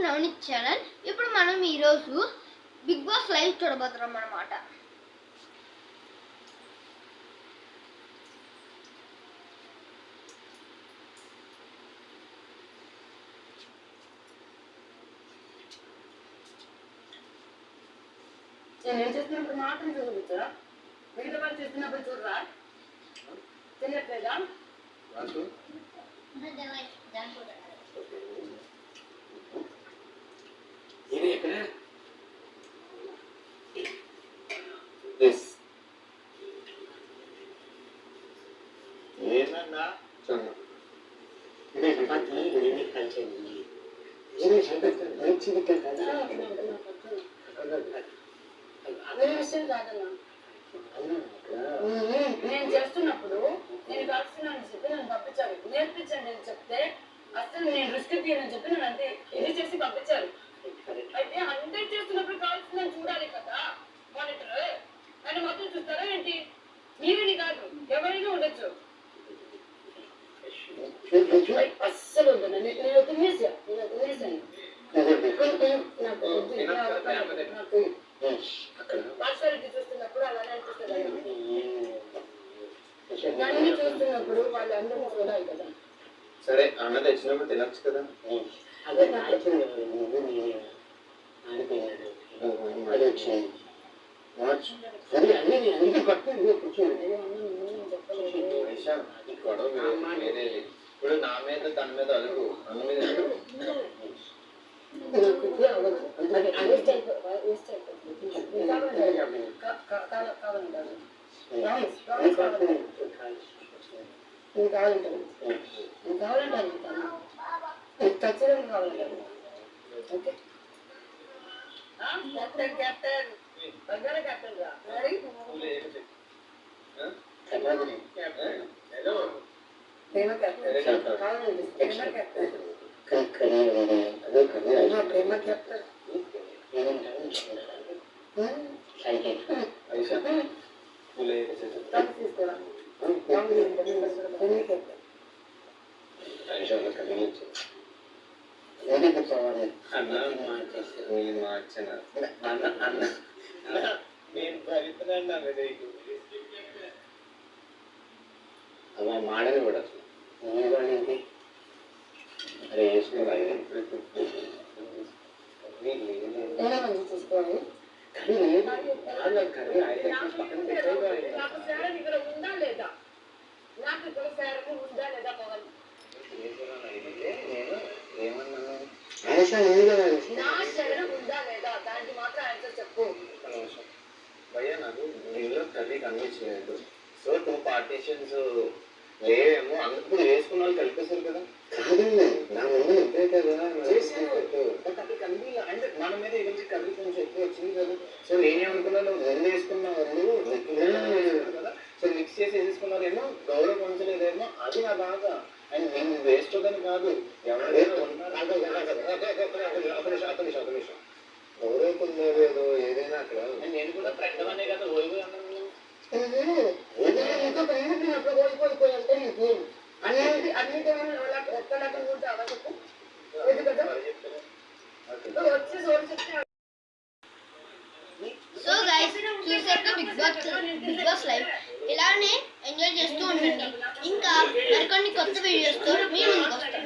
Navneet channel. ఇప్పుడు మనం ఈరోజు బిగ్ బాస్ లైవ్ చూడబోతున్నాం అన్నమాట. నేను చేస్తున్నప్పుడు మాత్రం చూపించరా, మిగతా వాళ్ళు చేస్తున్నప్పుడు చూడరా? తెలియట్లేదా? ఏమన్నా నేను చేస్తున్నప్పుడు నేను కలుస్తున్నాను చెప్పి నన్ను పంపించారు. నేర్పించండి అని చెప్తే అసలు నేను రిస్క్ తీయని చెప్పి నన్ను అంతే ఇది చేసి పంపించారు. అయితే 100 చేస్తున్నప్పుడు కావాల్సిందని చూడాలి కదా మానిటర్. ఆయన మొత్తం చూస్తారా ఏంటి? మీరేని కాదు, ఎవరైనా ఉండొచ్చు. అస్సలు వద్దు, నేను తినేసాను. నాకు పార్షాలిటీ చూస్తున్నప్పుడు అలానే అనిపిస్తుంది. నన్ను చూస్తున్నప్పుడు వాళ్ళు అందరూ చూడాలి కదా. సరే, అన్న తెచ్చినప్పుడు తినచ్చు కదా. ఇప్పుడు నా మీద తన మీద అడుగు, అన్న మీద అలా మాడని కూడా అరే వేసుకోవాలి. ఉందా లేదా, నాకు ఇక్కడ శారీ ఉందా లేదా పవన్? నా శరీరం ఉందా లేదా దానికి మాత్రం ఆన్సర్ చెప్పు. భయ్యా, నాకు నీళ్ళు కర్రీ కన్విన్స్ చేయలేదు. సో 2 పార్టీషన్స్ లేవేమో, అందుకు వేసుకున్న వాళ్ళు కలిపేశారు కదా. నా ముందు ఇంతే కదా అంటే మన మీద ఈరోజు కర్రీ కొంచెం ఎక్కువ వచ్చింది కదా. సో నేనేమనుకున్నాను, ముందు వేసుకున్న వాళ్ళు కదా, సో మిక్స్ చేసి వేసేసుకున్నారేమో, గౌరవం ఉంచలేదేమో, అది నా బాధ. అండ్ నేను వేస్ట్ అవుతాను కాదు, గౌరవం పొందేదో ఏదైనా అక్కడ. నేను కూడా ఫ్రెండ్ అనే కదా ఓడిపోయి అన్నాను. సో గైస్, చూసారుగా బిగ్ బాస్ లైవ్. ఇలానే ఎంజాయ్ చేస్తూ ఉండండి. ఇంకా మరికొన్ని కొత్త వీడియోస్తో మీ ముందుకు వస్తాం.